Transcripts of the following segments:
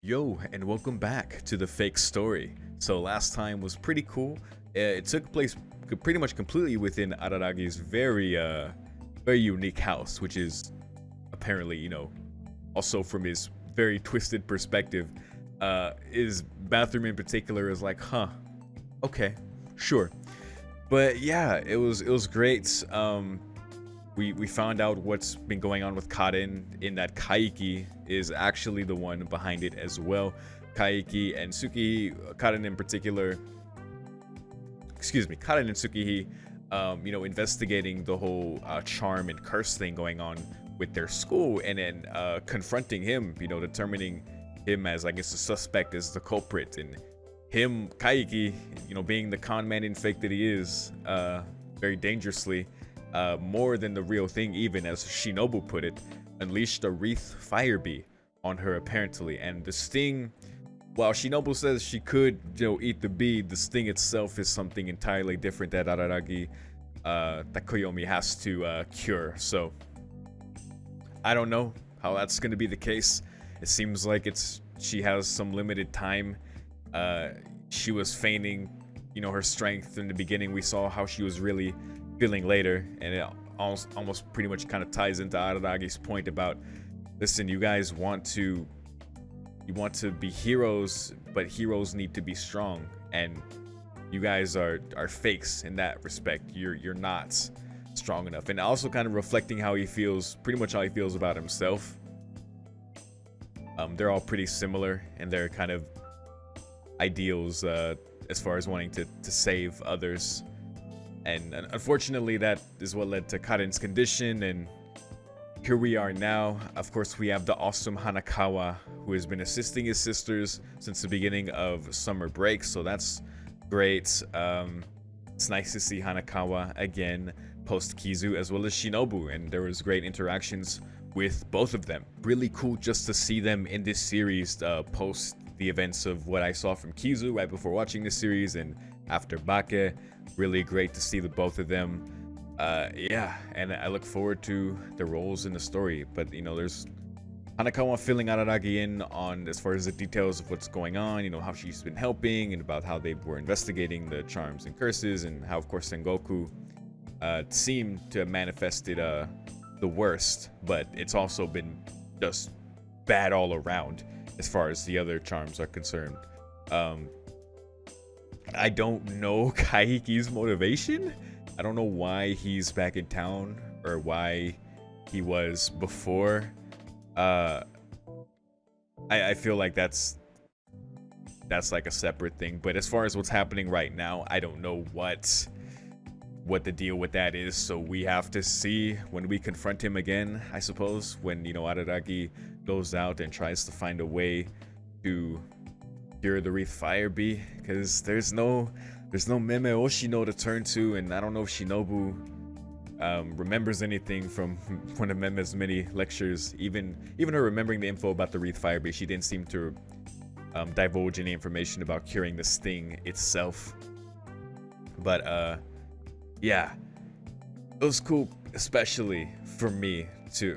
Yo, and welcome back to the fake story. So last time was pretty cool. It took place pretty much completely within Araragi's very unique house, which is apparently, also from his very twisted perspective. His bathroom in particular is like, huh, okay, sure. But yeah, it was great. We found out what's been going on with Karen, in that Kaiki is actually the one behind it as well. Kaiki and Tsukihi, Karen in particular, Karen and Tsukihi, investigating the whole charm and curse thing going on with their school, and then confronting him, determining him as, I guess, the suspect, as the culprit, and him, Kaiki, being the con man and fake that he is, very dangerously, more than the real thing, even as Shinobu put it, unleashed a wreath fire bee on her apparently. And the sting, while Shinobu says she could, eat the bee, the sting itself is something entirely different that Araragi, that Koyomi has to cure. So I don't know how that's going to be the case. It seems like she has some limited time. She was feigning, her strength in the beginning. We saw how she was really feeling later, and it almost pretty much kind of ties into Araragi's point about, listen, you guys want to be heroes, but heroes need to be strong, and you guys are fakes in that respect. You're not strong enough. And also kind of reflecting how he feels, pretty much how he feels about himself. They're all pretty similar in their kind of ideals, as far as wanting to save others. And unfortunately, that is what led to Karen's condition, and here we are now. Of course, we have the awesome Hanakawa, who has been assisting his sisters since the beginning of summer break, so that's great. It's nice to see Hanakawa again post Kizu, as well as Shinobu, and there was great interactions with both of them. Really cool just to see them in this series, post the events of what I saw from Kizu right before watching this series and after Bake. Really great to see the both of them. Yeah, and I look forward to the roles in the story. But there's Hanakawa filling Araragi in on, as far as the details of what's going on, how she's been helping, and about how they were investigating the charms and curses, and how, of course, Sengoku seemed to have manifested the worst, but it's also been just bad all around as far as the other charms are concerned. I don't know Kaiki's motivation. I don't know why he's back in town, or why he was before. I feel like that's like a separate thing. But as far as what's happening right now, I don't know what the deal with that is. So we have to see when we confront him again, I suppose, when Araragi goes out and tries to find a way to cure the wreath fire bee, because there's no Meme Oshino to turn to, and I don't know if Shinobu remembers anything from one of Meme's many lectures. Even her remembering the info about the wreath fire bee, she didn't seem to divulge any information about curing the sting itself. But yeah, it was cool, especially for me,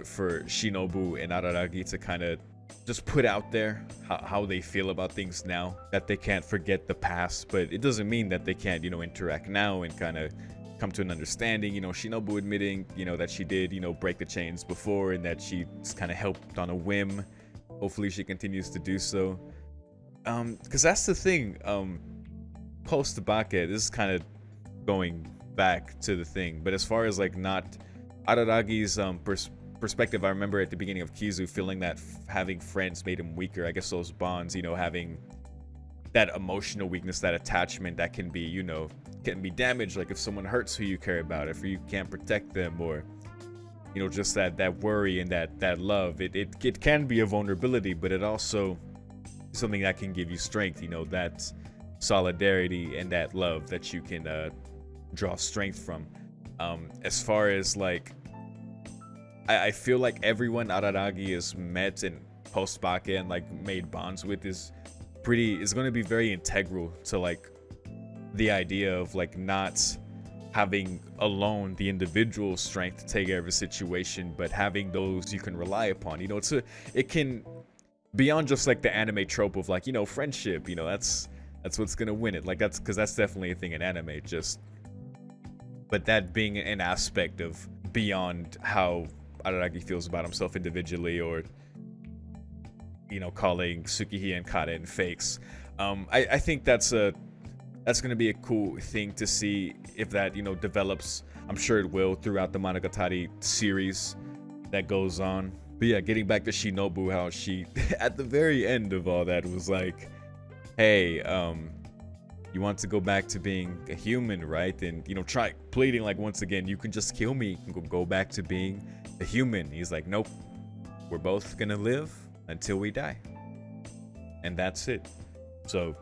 for Shinobu and Araragi to kind of just put out there how they feel about things now, that they can't forget the past, but it doesn't mean that they can't, interact now and kind of come to an understanding. Shinobu admitting, that she did, break the chains before, and that she just kind of helped on a whim. Hopefully she continues to do so. Because that's the thing, post Bake, this is kind of going back to the thing, but as far as like not Araragi's perspective, I remember at the beginning of Kizu feeling that having friends made him weaker. I guess those bonds, having that emotional weakness, that attachment that can be, can be damaged. Like if someone hurts who you care about, if you can't protect them, or just that worry and that love, it can be a vulnerability, but it also is something that can give you strength. That solidarity and that love that you can draw strength from. As far as like, I feel like everyone Araragi has met in post Bake and like made bonds with is going to be very integral to like the idea of like not having alone the individual strength to take care of a situation, but having those you can rely upon. beyond just like the anime trope of like, friendship, that's what's gonna win it. Like that's because that's definitely a thing in anime. Just but that being an aspect of beyond how Araragi feels about himself individually, or calling Sukihi and Karen fakes. I think that's gonna be a cool thing to see if that develops. I'm sure it will throughout the Monogatari series that goes on. But yeah, getting back to Shinobu, how she at the very end of all that was like, hey, you want to go back to being a human, right? And try pleading like, once again, you can just kill me, you can go back to being a human. He's like, nope, we're both gonna live until we die, and that's it. So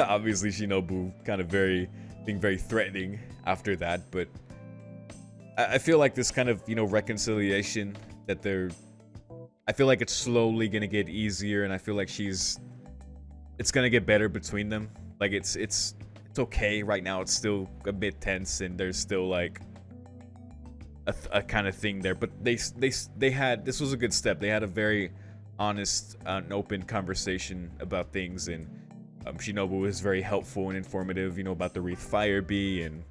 obviously Shinobu kind of being very threatening after that, but I feel like this kind of reconciliation that I feel like it's slowly gonna get easier, and I feel like it's gonna get better between them. Like it's okay right now. It's still a bit tense, and there's still like a kind of thing there. But they had, this was a good step. They had a very honest and open conversation about things, and Shinobu was very helpful and informative, about the Wreath Fire Bee and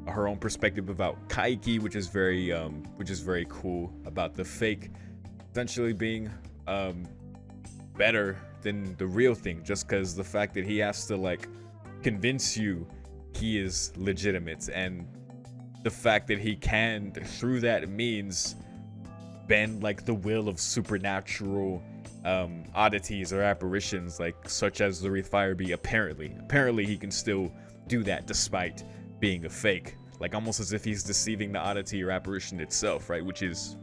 her own perspective about Kaiki, which is very cool, about the fake essentially being better than the real thing, just because the fact that he has to like convince you he is legitimate, and the fact that he can through that means bend like the will of supernatural oddities or apparitions, like such as the Wreath Fire Bee. Apparently he can still do that despite being a fake, like almost as if he's deceiving the oddity or apparition itself, right? Which is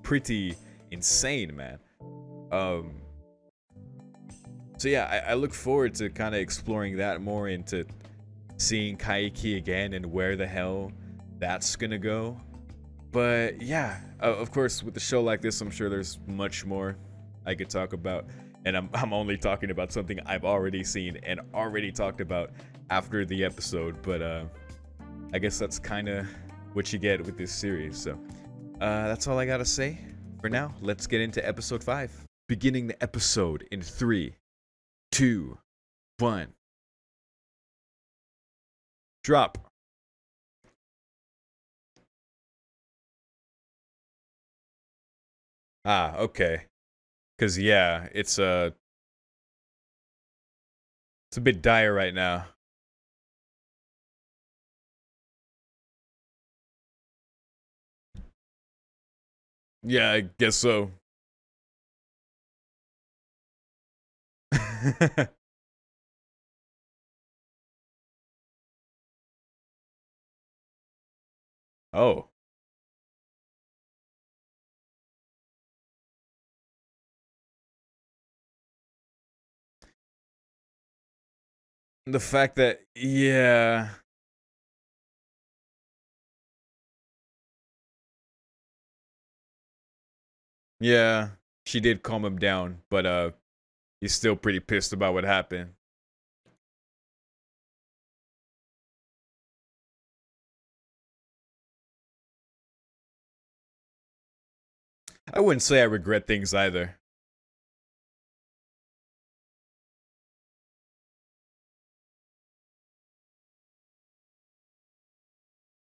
pretty insane, man. So yeah, I look forward to kind of exploring that more, into seeing Kaiki again and where the hell that's gonna go. But yeah, of course, with a show like this, I'm sure there's much more I could talk about, and I'm only talking about something I've already seen and already talked about after the episode. But I guess that's kind of what you get with this series. So that's all I gotta say for now. Let's get into episode 5. Beginning the episode in 3, 2, 1. Drop. Ah, okay. Cause yeah, it's a bit dire right now. Yeah, I guess so. Oh, the fact that, yeah, yeah, she did calm him down, but he's still pretty pissed about what happened. I wouldn't say I regret things either.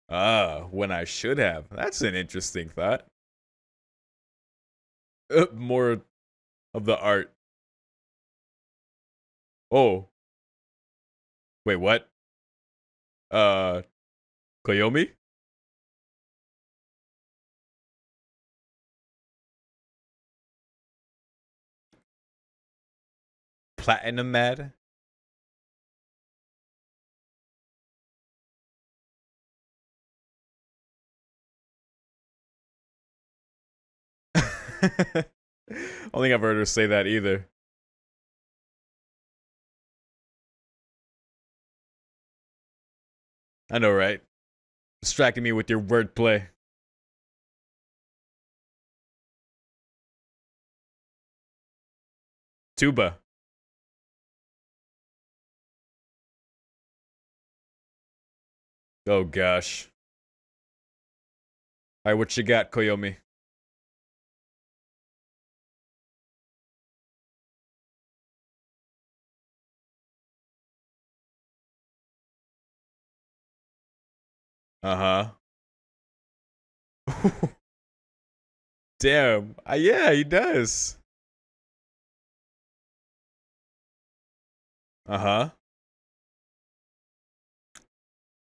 Ah, when I should have. That's an interesting thought. More of the art. Oh, wait, what? Uh, Koyomi? Platinum Mad? I don't think I've heard her say that either. I know, right? Distracting me with your wordplay. Tuba. Oh gosh. Alright, what you got, Koyomi? Uh-huh. Damn. Yeah, he does. Uh-huh.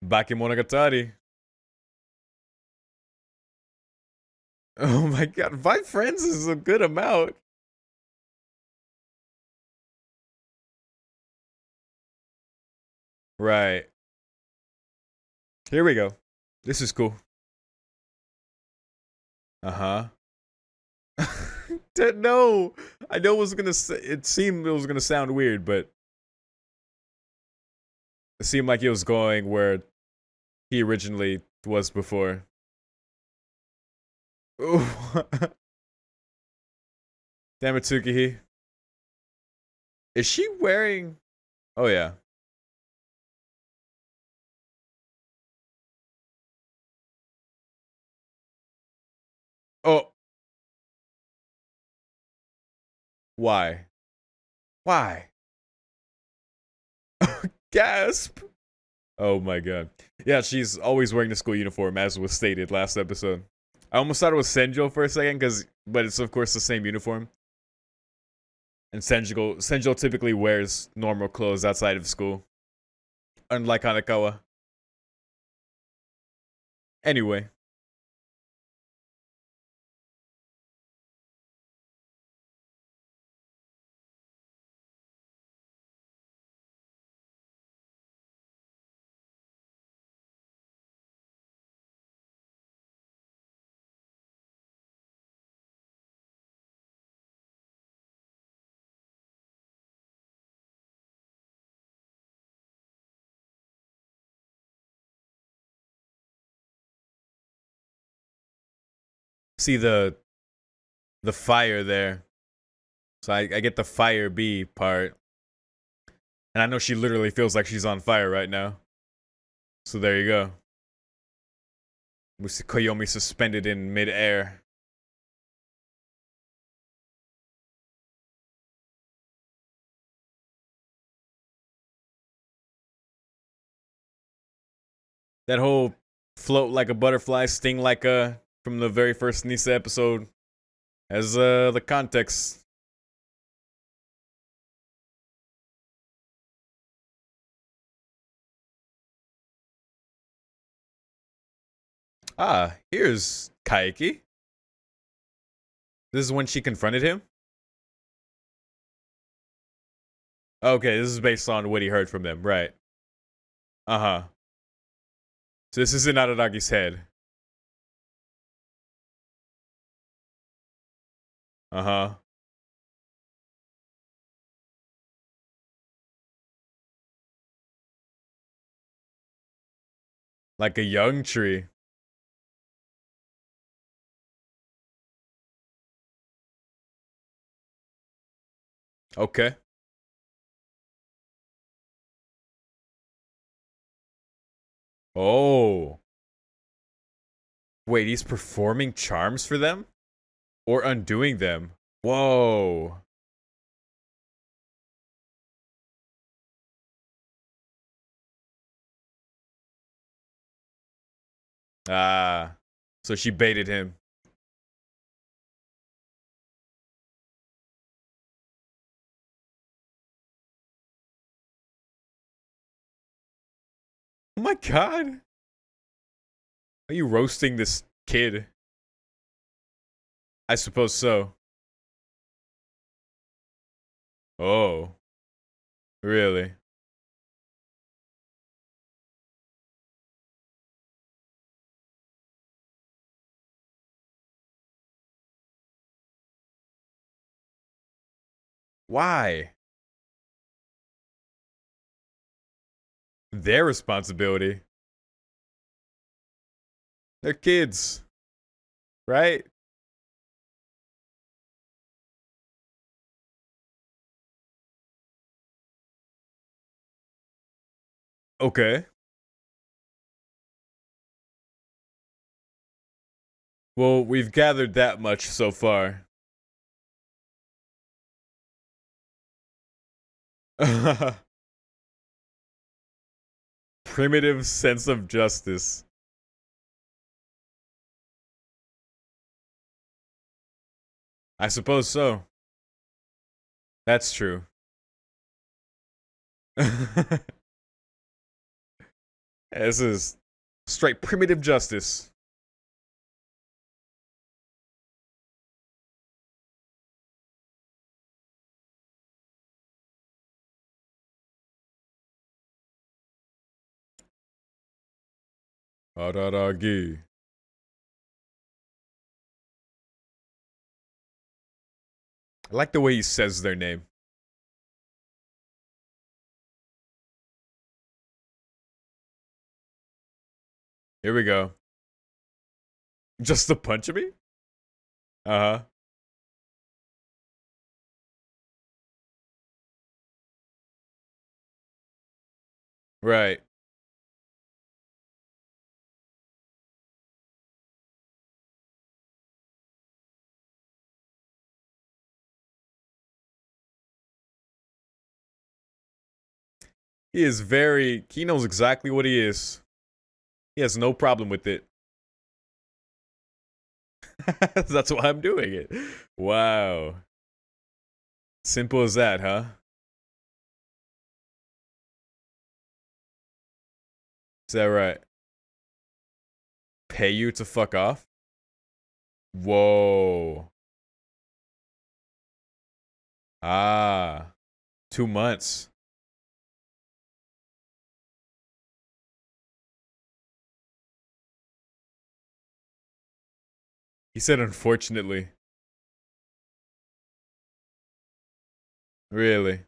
Bakemonogatari. Oh my god, 5 friends is a good amount. Right. Here we go. This is cool. Uh-huh. No. I know it was gonna say, it seemed it was gonna sound weird, but it seemed like he was going where he originally was before. Ooh. Damn it, Tsukihi. Is she wearing... Oh, yeah. Oh, why? Why? Gasp! Oh my god. Yeah, she's always wearing the school uniform, as was stated last episode. I almost thought it was Senjo for a second, but it's of course the same uniform. And Senjo typically wears normal clothes outside of school, unlike Hanakawa. Anyway, see the fire there. So I get the fire B part, and I know she literally feels like she's on fire right now. So there you go. We see Koyomi suspended in midair. That whole float like a butterfly, sting like a from the very first Nisa episode as the context. Ah, here's Kaiki. This is when she confronted him. Okay, this is based on what he heard from them, right? Uh-huh. So this is in Araragi's head. Uh-huh. Like a young tree. Okay. Oh. Wait, he's performing charms for them? Or undoing them? Whoa. Ah. So she baited him. Oh my god. Are you roasting this kid? I suppose so. Oh. Really? Why? Their responsibility. They're kids, right? Okay. Well, we've gathered that much so far. Primitive sense of justice. I suppose so. That's true. This is straight primitive justice. Araragi. I like the way he says their name. Here we go. Just the punch of me? Uh huh. Right. He is very. He knows exactly what he is. He has no problem with it. That's why I'm doing it. Wow. Simple as that, huh? Is that right? Pay you to fuck off? Whoa. Ah. 2 months. He said unfortunately. Really?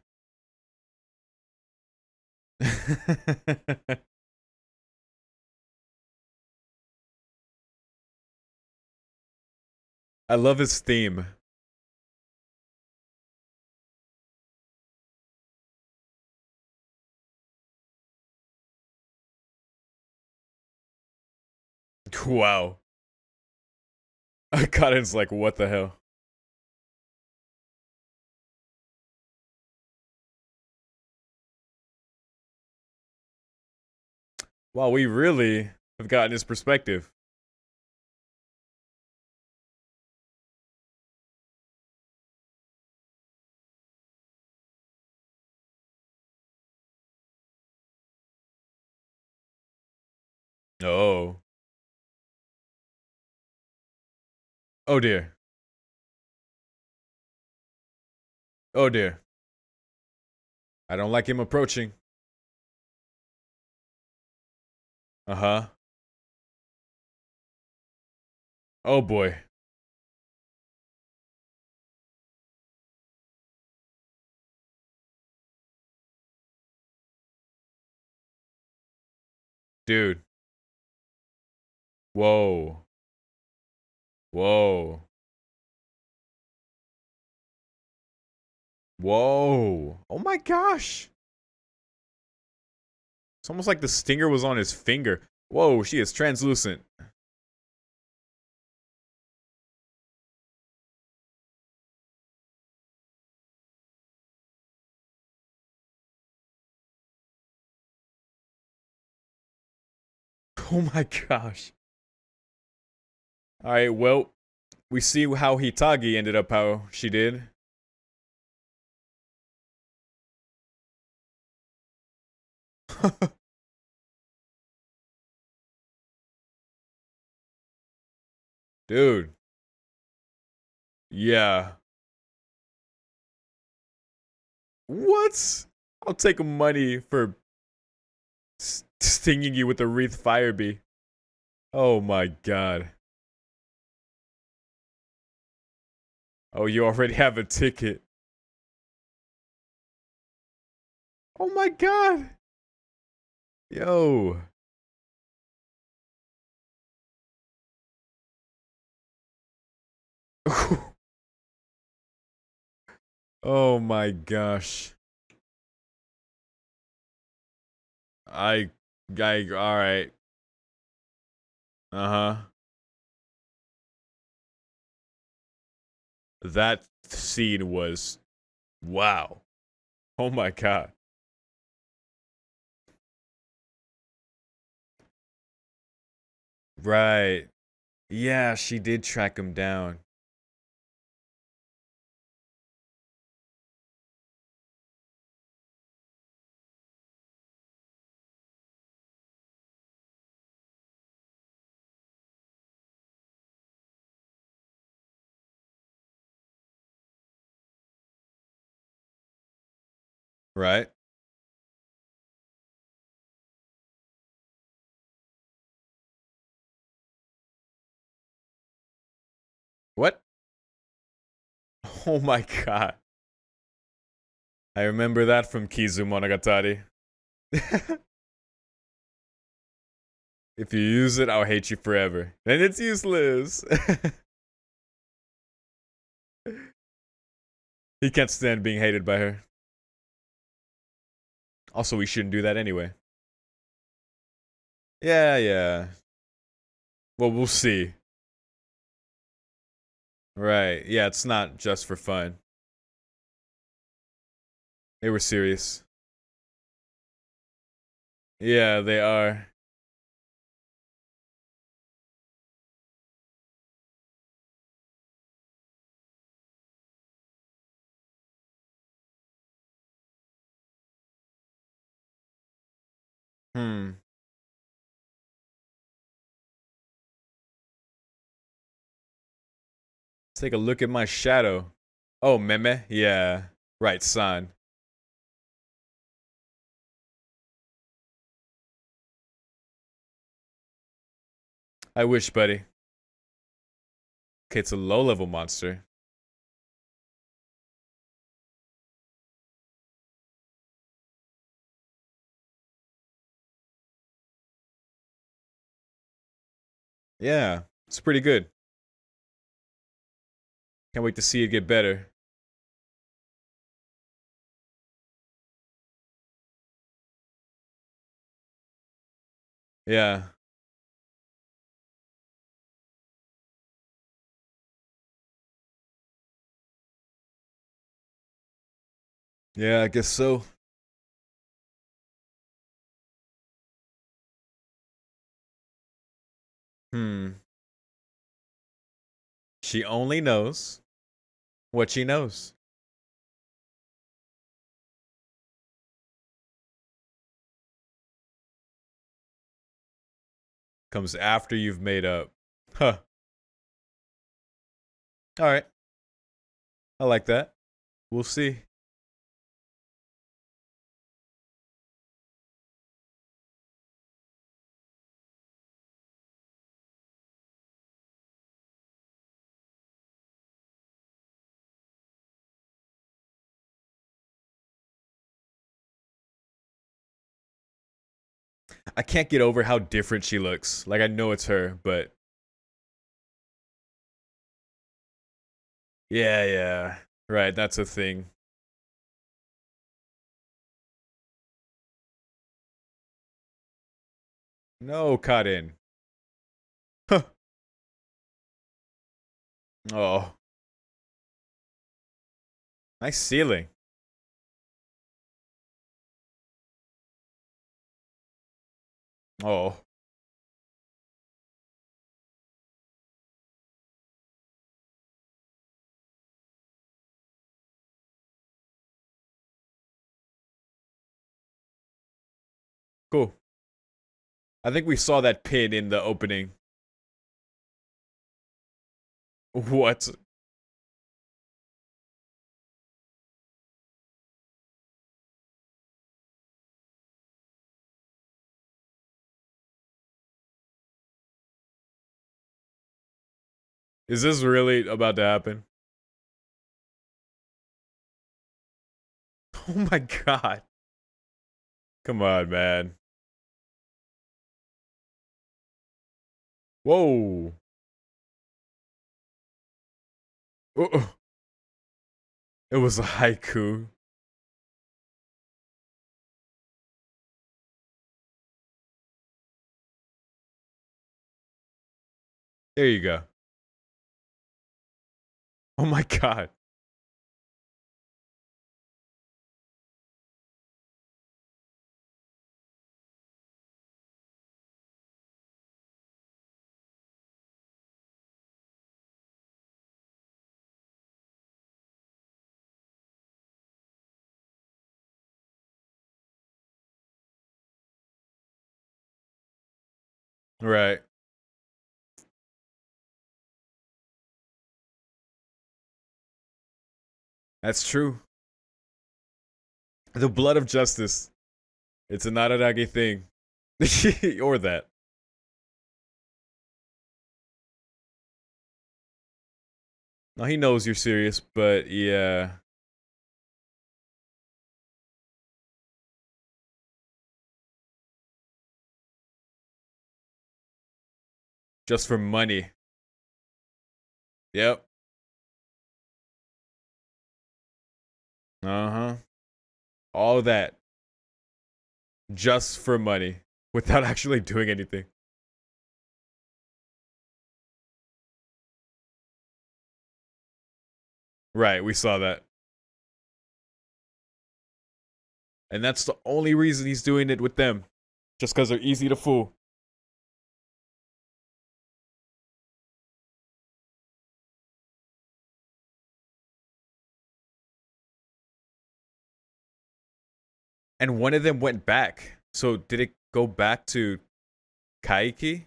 I love his theme. Wow. Karen's like, what the hell? Wow, we really have gotten his perspective. Oh. Oh dear. Oh dear. I don't like him approaching. Uh-huh. Oh boy. Dude. Whoa. Whoa. Whoa. Oh my gosh. It's almost like the stinger was on his finger. Whoa, she is translucent. Oh my gosh. Alright, well, we see how Hitagi ended up how she did. Dude. Yeah. What? I'll take money for stinging you with a wreath fire bee. Oh my god. Oh, you already have a ticket. Oh my god. Yo. Oh my gosh. I, all right. Uh huh. That scene was wow. Oh my god. Right. Yeah, she did track him down. Right. What? Oh my god. I remember that from Nisemonogatari. If you use it, I'll hate you forever. And it's useless. He can't stand being hated by her. Also, we shouldn't do that anyway. Yeah, yeah. Well, we'll see. Right. Yeah, it's not just for fun. They were serious. Yeah, they are. Hmm. Take a look at my shadow. Oh, meme? Yeah. Right, son. I wish, buddy. Okay, it's a low-level monster. Yeah, it's pretty good. Can't wait to see it get better. Yeah. Yeah, I guess so. Hmm. She only knows what she knows. Comes after you've made up. Huh. Alright. I like that. We'll see. I can't get over how different she looks. Like, I know it's her, but yeah, yeah. Right, that's a thing. No, Karin. Huh. Oh, nice ceiling. Oh, cool. I think we saw that pin in the opening. What? Is this really about to happen? Oh my god. Come on, man. Whoa. Uh-uh. It was a haiku. There you go. Oh my god. Right. That's true. The blood of justice. It's a Nararagi thing. Or that. No, he knows you're serious, but yeah. Just for money. Yep. Uh-huh. All that. Just for money. Without actually doing anything. Right, we saw that. And that's the only reason he's doing it with them. Just because they're easy to fool. And one of them went back. So did it go back to Kaiki?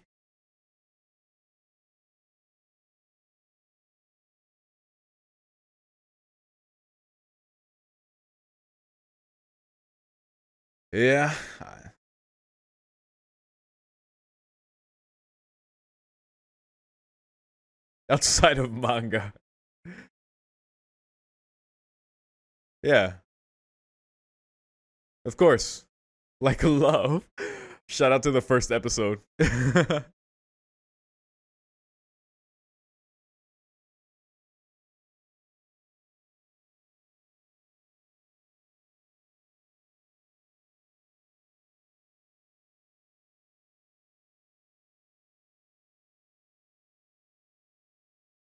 Yeah. Outside of manga. Yeah. Of course. Like love. Shout out to the first episode.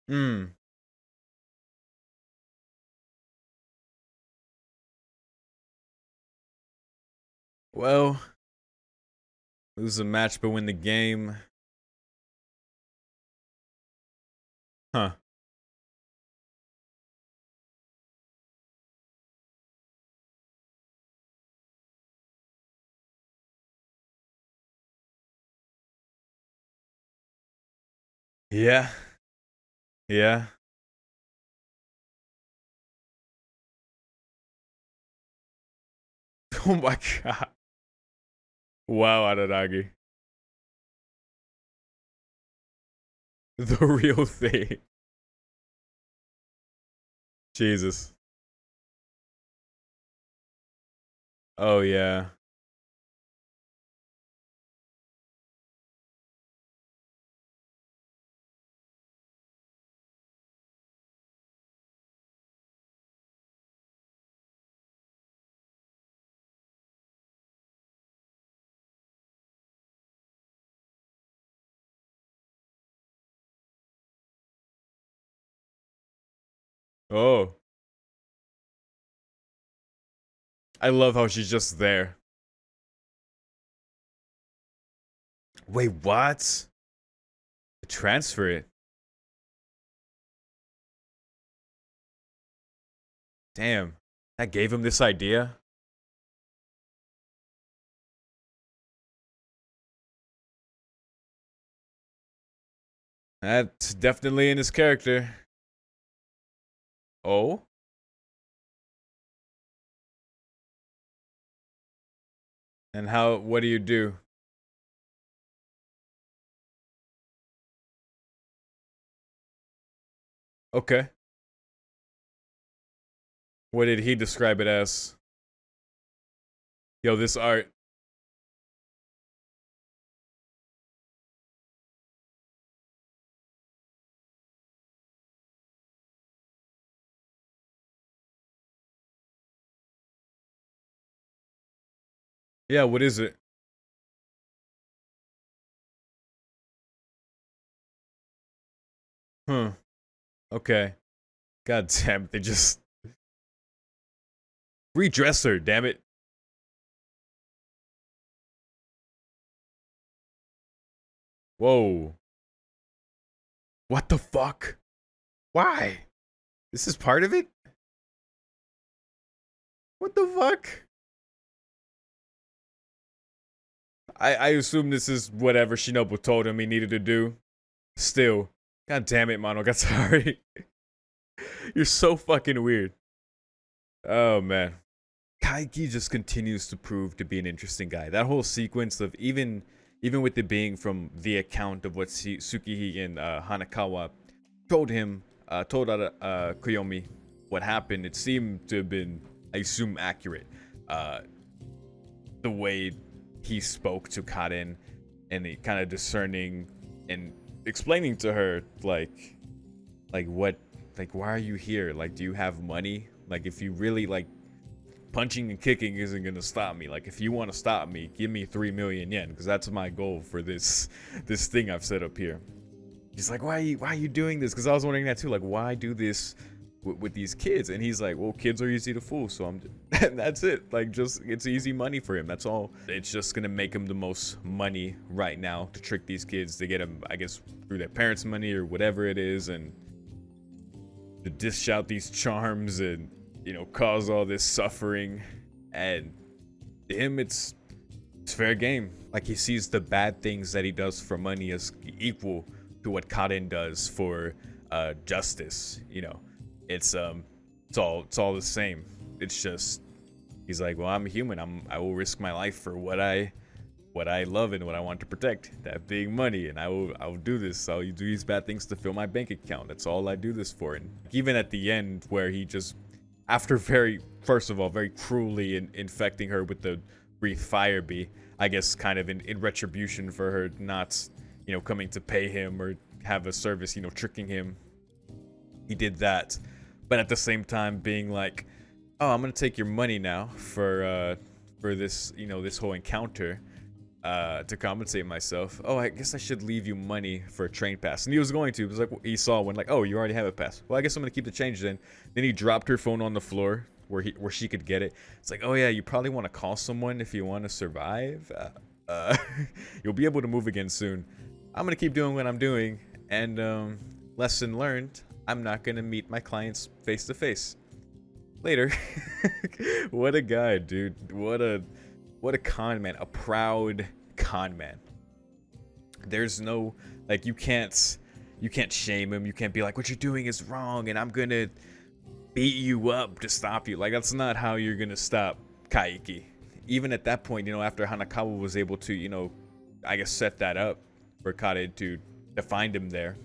Hmm. Well, lose a match but win the game. Huh. Yeah. Yeah. Oh my god. Wow, Araragi. The real thing. Jesus. Oh yeah. Oh. I love how she's just there. Wait, what? Transfer it. Damn. That gave him this idea? That's definitely in his character. Oh? And how, what do you do? Okay. What did he describe it as? Yo, this art. Yeah, what is it? Huh. Okay. God damn it, they just redress her, damn it. Whoa. What the fuck? Why? This is part of it? What the fuck? I assume this is whatever Shinobu told him he needed to do. Still. God damn it, Monogatari. You're so fucking weird. Oh man. God, Kaiki just continues to prove to be an interesting guy. That whole sequence of even with it being from the account of what Tsukihi and Hanakawa told him, told Koyomi what happened, it seemed to have been, I assume, accurate. The way he spoke to Karen and he kind of discerning and explaining to her like what, like, why are you here? Like, do you have money? Like, if you really, like, punching and kicking isn't gonna stop me. Like, if you want to stop me, give me 3 million yen, because that's my goal for this thing I've set up here. He's like, why are you doing this? Because I was wondering that too. Like, why do this with these kids? And he's like, well, kids are easy to fool, so I'm and that's it. Like, just, it's easy money for him, that's all. It's just gonna make him the most money right now to trick these kids, to get them, I guess, through their parents' money or whatever it is, and to dish out these charms and, you know, cause all this suffering. And to him, it's fair game. Like, he sees the bad things that he does for money as equal to what Karen does for justice. You know, it's all the same. It's just, he's like, well, I'm a human. I will risk my life for what I love and what I want to protect, that being money, and I will do this. I'll do these bad things to fill my bank account. That's all I do this for. And even at the end, where he just, after first of all, very cruelly infecting her with the Wreath Fire Bee, I guess kind of in retribution for her not, you know, coming to pay him or have a service, you know, tricking him. He did that, but at the same time being like, oh, I'm gonna take your money now for this, you know, this whole encounter, to compensate myself. Oh, I guess I should leave you money for a train pass. And he was going to. It was like, he saw one, like, oh, you already have a pass. Well, I guess I'm gonna keep the change then. Then he dropped her phone on the floor where she could get it. It's like, oh yeah, you probably want to call someone if you want to survive. You'll be able to move again soon. I'm gonna keep doing what I'm doing, and lesson learned, I'm not gonna meet my clients face to face. Later. What a guy, dude. What a con man. A proud con man. There's no, like, you can't shame him. You can't be like, what you're doing is wrong and I'm gonna beat you up to stop you. Like, that's not how you're gonna stop Kaiki. Even at that point, you know, after Hanakawa was able to, you know, I guess set that up for Kare to find him there,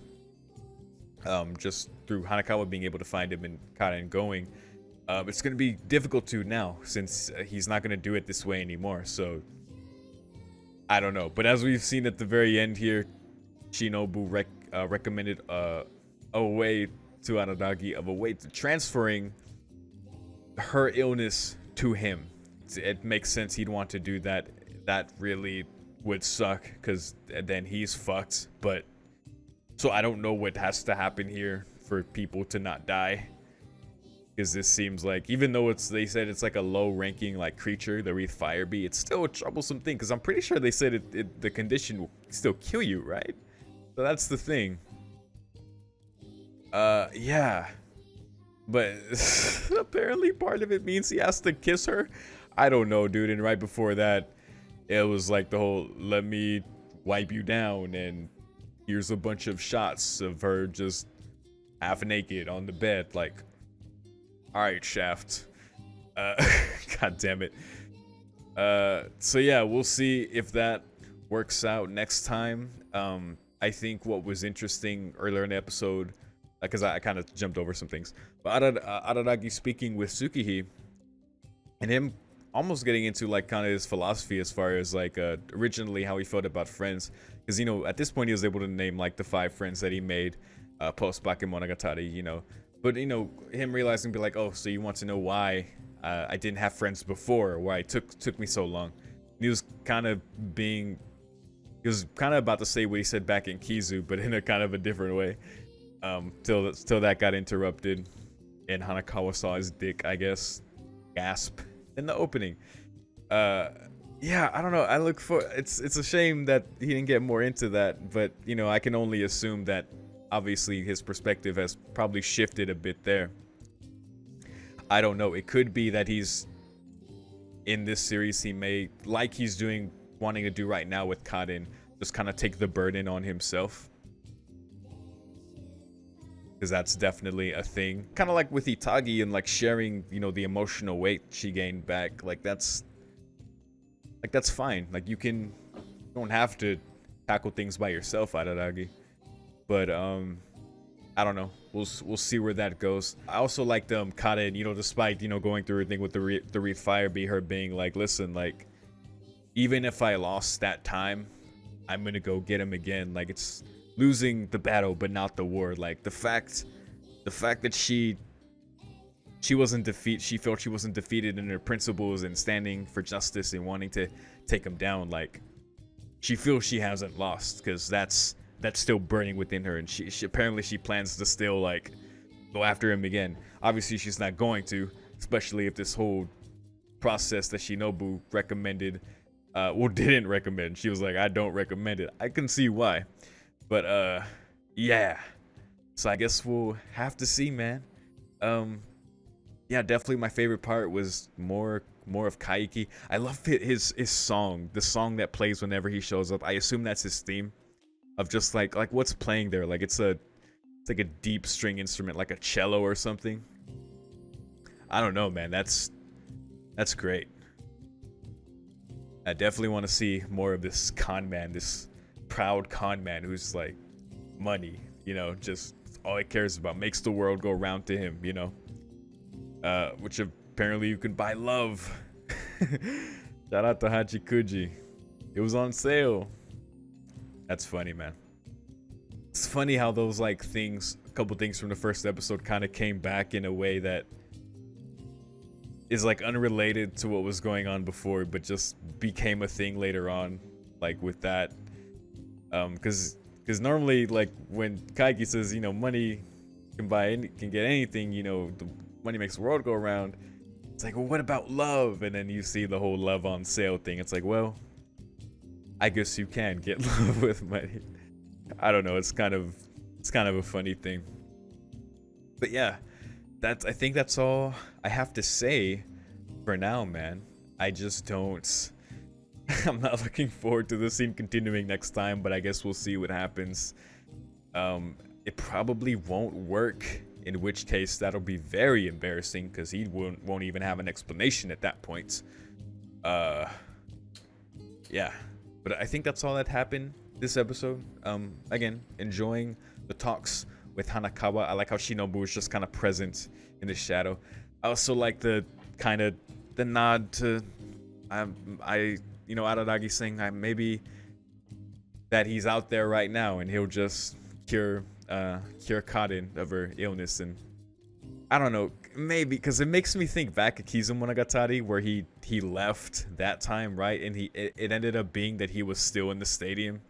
just through Hanakawa being able to find him and Karen going, it's going to be difficult to now, since he's not going to do it this way anymore. So I don't know, but as we've seen at the very end here, Shinobu recommended a way to Aranagi, of a way to transferring her illness to him. It makes sense he'd want to do that. That really would suck, because then he's fucked. But so I don't know what has to happen here for people to not die, because this seems like, even though they said it's like a low ranking like creature, the Wreath Fire Bee, it's still a troublesome thing, because I'm pretty sure they said the condition will still kill you, right? So that's the thing. Yeah, but apparently part of it means he has to kiss her. I don't know, dude. And right before that, it was like the whole, let me wipe you down, and here's a bunch of shots of her just half naked on the bed. Like, all right, Shaft. God damn it. So yeah, we'll see if that works out next time. I think what was interesting earlier in the episode, because I kind of jumped over some things, but Araragi speaking with Tsukihi, and him almost getting into like kind of his philosophy as far as like originally how he felt about friends, because, you know, at this point he was able to name like the 5 friends that he made post Nisemonogatari, you know. But, you know, him realizing, be like, oh, so you want to know why I didn't have friends before, or why it took me so long. And he was kind of about to say what he said back in Kizu, but in a kind of a different way. Till that got interrupted, and Hanakawa saw his dick, I guess, gasp in the opening. Yeah, I don't know. It's a shame that he didn't get more into that, but, you know, I can only assume that obviously his perspective has probably shifted a bit there. I don't know. It could be that he's in this series, he may, like he's wanting to do right now with Kaden, just kind of take the burden on himself. because that's definitely a thing. Kind of like with Itagi and like sharing, the emotional weight she gained back. Like that's fine. Like you don't have to tackle things by yourself, Araragi. But I don't know. We'll see where that goes. I also liked Karen, despite going through everything with the Wreath Fire, be her being like, listen, like even if I lost that time, I'm gonna go get him again. Like it's losing the battle, but not the war. Like the fact that she wasn't she felt she wasn't defeated in her principles and standing for justice and wanting to take him down. Like she feels she hasn't lost, because that's still burning within her, and she apparently she plans to still like go after him again. Obviously she's not going to, especially if this whole process that Shinobu recommended didn't recommend. She was like, I don't recommend it. I can see why, but yeah, so I guess we'll have to see, man. Yeah, definitely my favorite part was more of Kaiki. I love his song, the song that plays whenever he shows up. I assume that's his theme, of just like what's playing there. Like it's like a deep string instrument, like a cello or something. I don't know, man. That's great. I definitely want to see more of this con man, this proud con man who's like money, just all he cares about, makes the world go round to him, which apparently you can buy love. Shout out to Hachikuji. It was on sale. That's funny, man. It's funny how those like things, a couple things from the first episode kind of came back in a way that is like unrelated to what was going on before, but just became a thing later on, like with that. Because normally, like when Kaiki says, money can get anything, the money makes the world go around. It's like, well, what about love? And then you see the whole love on sale thing. It's like, well, I guess you can get love with money. I don't know. It's kind of a funny thing. But yeah, I think that's all I have to say for now, man. I just don't. I'm not looking forward to the scene continuing next time, but I guess we'll see what happens. It probably won't work, in which case that'll be very embarrassing, because he won't even have an explanation at that point. Yeah, but I think that's all that happened this episode. Again, enjoying the talks with Hanakawa. I like how Shinobu is just kind of present in the shadow. I also like the nod to Araragi saying maybe that he's out there right now and he'll just cure Karin of her illness. And I don't know, maybe because it makes me think back at Nisemonogatari, where he left that time, right? And it ended up being that he was still in the stadium.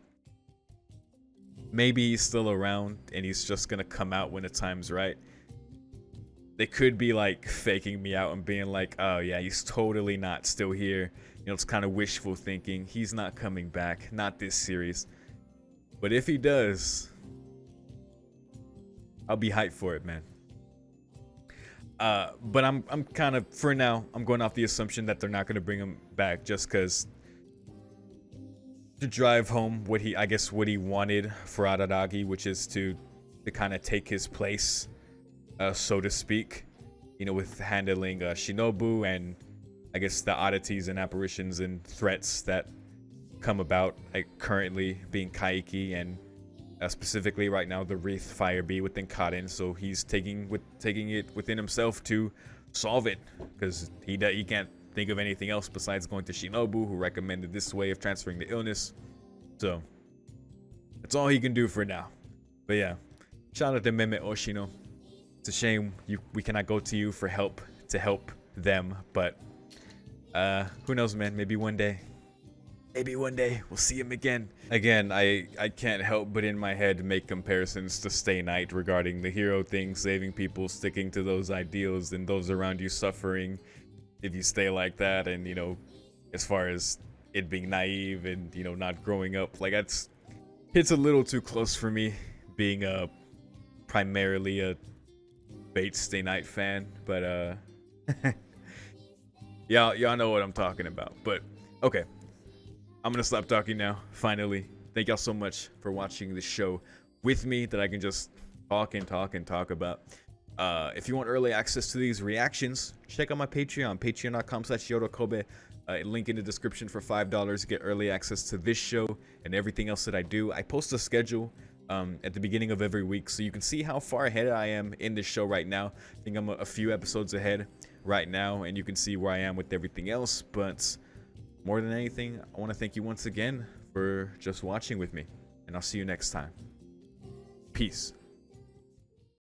Maybe he's still around and he's just gonna come out when the time's right. They could be like faking me out and being like, oh yeah, he's totally not still here. It's kind of wishful thinking. He's not coming back, not this series. But if he does, I'll be hyped for it, man. But I'm kind of, for now, I'm going off the assumption that they're not going to bring him back, just because to drive home what he wanted for Araragi, which is to kind of take his place, so to speak, with handling Shinobu and I guess the oddities and apparitions and threats that come about, like currently being Kaiki and specifically right now the Wreath Fire Bee within Karin. So he's taking it within himself to solve it, because he can't think of anything else besides going to Shinobu, who recommended this way of transferring the illness. So that's all he can do for now. But yeah, shout out to Meme Oshino. It's a shame we cannot go to you for help to help them, but who knows, man? Maybe one day we'll see him again. I can't help but in my head make comparisons to Stay Night regarding the hero thing, saving people, sticking to those ideals, and those around you suffering if you stay like that. And as far as it being naive and not growing up, like it's a little too close for me, being primarily a Bates Stay Night fan. But y'all know what I'm talking about. But okay, I'm gonna stop talking now. Finally, thank y'all so much for watching the show with me, that I can just talk about. If you want early access to these reactions, check out my Patreon, patreon.com/YOROKOBE. Link in the description for $5 to get early access to this show and everything else that I do. I post a schedule at the beginning of every week, so you can see how far ahead I am in this show right now. I think I'm a few episodes ahead right now, and you can see where I am with everything else. But more than anything, I want to thank you once again for just watching with me, and I'll see you next time. Peace.